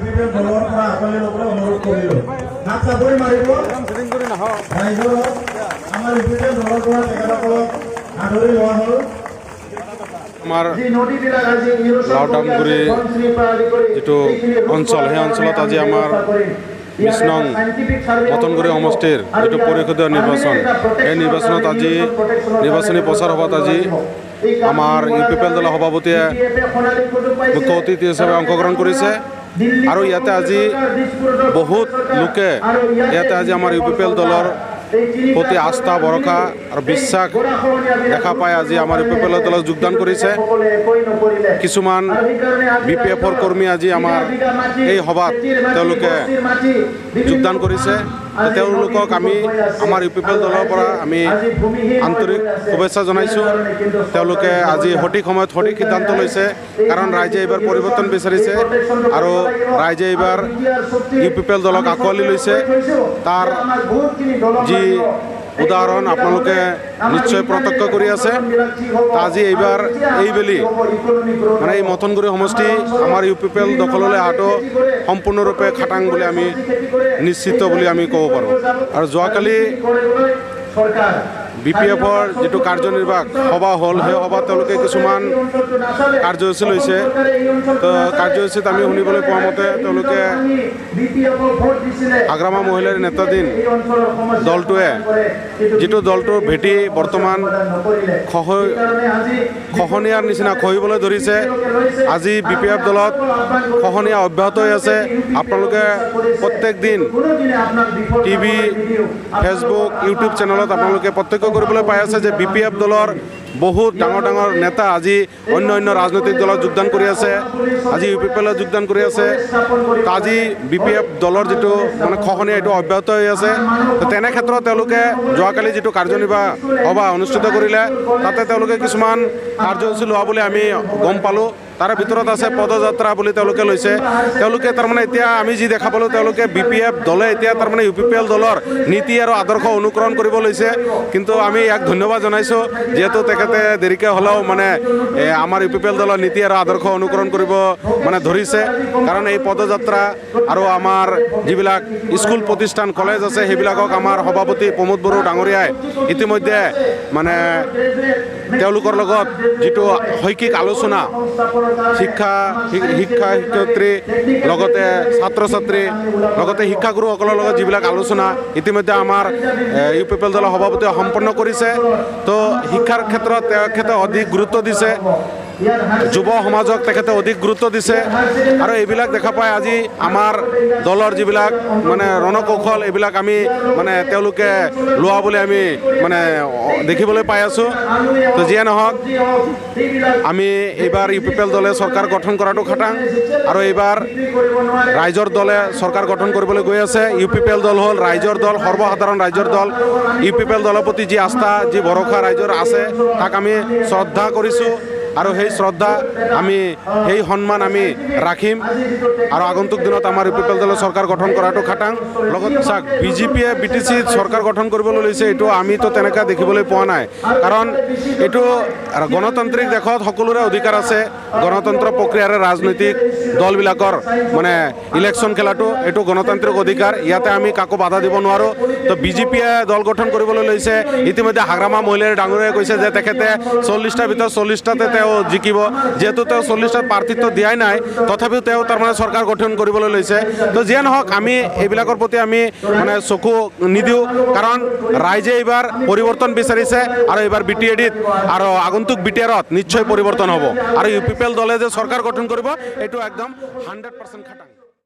UPPL দলৰ পৰা আঁতৰি ল'বলৈ অনুৰোধ কৰিলোঁ। হাত চাপৰি মাৰিব ৰাইজৰ আমাৰ ইউপিপিএল দলৰ পৰা তেখেতসকলক আঁতৰি লোৱা হ'ল। আমাৰ লাউডামগুৰি যিটো অঞ্চল সেই অঞ্চলত আজি আমাৰ ২০ নং মতনগুৰি সমষ্টিৰ যিটো পৰিষদীয় নিৰ্বাচন এই নিৰ্বাচনত আজি নিৰ্বাচনী প্ৰচাৰ সভাত আজি আমাৰ ইউপিপিএল দলৰ সভাপতিয়ে মুখ্য অতিথি হিচাপে অংশগ্ৰহণ কৰিছে আৰু ইয়াতে আজি বহুত লোকে ইয়াতে আজি আমাৰ ইউপিপিএল দলৰ প্ৰতি আস্থা ভৰসা আৰু বিশ্বাস দেখা পাই আজি আমাৰ ইউপিপিএল দলত যোগদান কৰিছে। কিছুমান বিপিএফৰ কৰ্মী আজি আমাৰ এই সভাত তেওঁলোকে যোগদান কৰিছে। তেওঁলোকক আমি আমাৰ ইউপিপিএল দলৰ পৰা আমি আন্তৰিক শুভেচ্ছা জনাইছোঁ। তেওঁলোকে আজি সঠিক সময়ত সঠিক সিদ্ধান্ত লৈছে, কাৰণ ৰাইজে এইবাৰ পৰিৱৰ্তন বিচাৰিছে আৰু ৰাইজে এইবাৰ ইউপিপিএল দলক আঁকোৱালি লৈছে। তাৰ যি উদাহৰণ আপোনালোকে নিশ্চয় প্ৰত্যক্ষ কৰি আছে। আজি এইবাৰ এইবেলি মানে এই মতনগুৰি সমষ্টি আমাৰ ইউপিপিএল দখললৈ অহাটো সম্পূৰ্ণৰূপে খাটাং বুলি আমি নিশ্চিত বুলি আমি ক'ব পাৰোঁ। আৰু যোৱাকালি বিপিএফৰ যিটো কাৰ্যনিৰ্বাহক সভা হ'ল সেই সভাত তেওঁলোকে কিছুমান কাৰ্যসূচী লৈছে। তো কাৰ্যসূচীত আমি শুনিবলৈ পোৱা মতে তেওঁলোকে আগ্ৰামা মহিলাৰ নেতাধীন দলটোৱে যিটো দলটোৰ ভেটি বৰ্তমান খহনীয়াৰ নিচিনা খহিবলৈ ধৰিছে। আজি বিপিএফ দলত খহনীয়া অব্যাহত হৈ আছে। আপোনালোকে প্ৰত্যেক দিন টিভি, ফেচবুক, ইউটিউব চেনেলত আপোনালোকে প্ৰত্যক্ষ কৰিবলৈ পাই আছে যে বিপিএফ দলৰ বহুত ডাঙৰ ডাঙৰ নেতা আজি অন্য ৰাজনৈতিক দলত যোগদান কৰি আছে, আজি ইউপিপিএলত যোগদান কৰি আছে। আজি বিপিএফ দলৰ যিটো মানে খহনীয়া এইটো অব্যাহত হৈ আছে। তেনে ক্ষেত্ৰত তেওঁলোকে যোৱাকালি যিটো কাৰ্যনিৰ্বাহক সভা অনুষ্ঠিত কৰিলে তাতে তেওঁলোকে কিছুমান কাৰ্যসূচী লোৱা বুলি আমি গম পালোঁ। তাৰে ভিতৰত আছে পদযাত্ৰা বুলি তেওঁলোকে লৈছে। তেওঁলোকে তাৰমানে এতিয়া আমি যি দেখা পালোঁ তেওঁলোকে বিপিএফ দলে এতিয়া তাৰমানে ইউপিপিএল দলৰ নীতি আৰু আদৰ্শ অনুকৰণ কৰিব লৈছে। কিন্তু আমি ইয়াক ধন্যবাদ জনাইছোঁ, যিহেতু তেখেতে দেৰিকৈ হ'লেও মানে আমাৰ ইউপিপিএল দলৰ নীতি আৰু আদৰ্শ অনুকৰণ কৰিব মানে ধৰিছে। কাৰণ এই পদযাত্ৰা আৰু আমাৰ যিবিলাক স্কুল প্ৰতিষ্ঠান কলেজ আছে সেইবিলাকক আমাৰ সভাপতি প্ৰমোদ বড়ো ডাঙৰীয়াই ইতিমধ্যে মানে তেওঁলোকৰ লগত যিটো শৈক্ষিক আলোচনা শিক্ষয়িত্ৰী লগতে ছাত্ৰ ছাত্ৰী লগতে শিক্ষাগুৰুসকলৰ লগত যিবিলাক আলোচনা ইতিমধ্যে আমাৰ ইউপিপিএল দলৰ সভাপতিয়ে সম্পন্ন কৰিছে। তো শিক্ষাৰ ক্ষেত্ৰত তেখেতে অধিক গুৰুত্ব দিছে, যুৱ সমাজক তেখেতে অধিক গুৰুত্ব দিছে। আৰু এইবিলাক দেখা পাই আজি আমাৰ দলৰ যিবিলাক মানে ৰণকৌশল এইবিলাক আমি মানে তেওঁলোকে লোৱা বুলি আমি মানে দেখিবলৈ পাই আছোঁ। তো যিয়ে নহওক আমি এইবাৰ ইউপিপিএল দলে চৰকাৰ গঠন কৰাটো খাটাং আৰু এইবাৰ ৰাইজৰ দলে চৰকাৰ গঠন কৰিবলৈ গৈ আছে। ইউপিপিএল দল হ'ল ৰাইজৰ দল, সৰ্বসাধাৰণ ৰাইজৰ দল। ইউপিপিএল দলৰ প্ৰতি যি আস্থা যি ভৰসা ৰাইজৰ আছে তাক আমি শ্ৰদ্ধা কৰিছোঁ আৰু সেই শ্ৰদ্ধা আমি সেই সন্মান আমি ৰাখিম। আৰু আগন্তুক দিনত আমাৰ ইউপিপিএল দলে চৰকাৰ গঠন কৰাটো খাটাং। লগত চাওক বিজেপিয়ে বিটিচিত চৰকাৰ গঠন কৰিবলৈ লৈছে, এইটো আমিতো তেনেকৈ দেখিবলৈ পোৱা নাই। কাৰণ এইটো গণতান্ত্ৰিক দেশত সকলোৰে অধিকাৰ আছে, গণতন্ত্ৰ প্ৰক্ৰিয়াৰে ৰাজনৈতিক দলবিলাকৰ মানে ইলেকশ্যন খেলাটো এইটো গণতান্ত্ৰিক অধিকাৰ, ইয়াতে আমি কাকো বাধা দিব নোৱাৰোঁ। তো বিজেপিয়ে দল গঠন কৰিবলৈ লৈছে। ইতিমধ্যে আগ্ৰামা মহিলাৰ ডাঙৰীয়াই কৈছে যে তেখেতে 40টাৰ ভিতৰত 40টাতে তেওঁ জিকিব। যিহেতু তেওঁ 40টাত প্ৰাৰ্থিত্ব দিয়াই নাই তথাপিও তেওঁ তাৰমানে চৰকাৰ গঠন কৰিবলৈ লৈছে। তো যিয়ে নহওক আমি এইবিলাকৰ প্ৰতি আমি মানে চকু নিদিওঁ, কাৰণ ৰাইজে এইবাৰ পৰিৱৰ্তন বিচাৰিছে আৰু এইবাৰ BTADত আৰু আগন্তুক BTRত নিশ্চয় পৰিৱৰ্তন হ'ব। আৰু ইউপিপিএল দলে যে চৰকাৰ গঠন কৰিব এইটো একদম 100% খাটাং।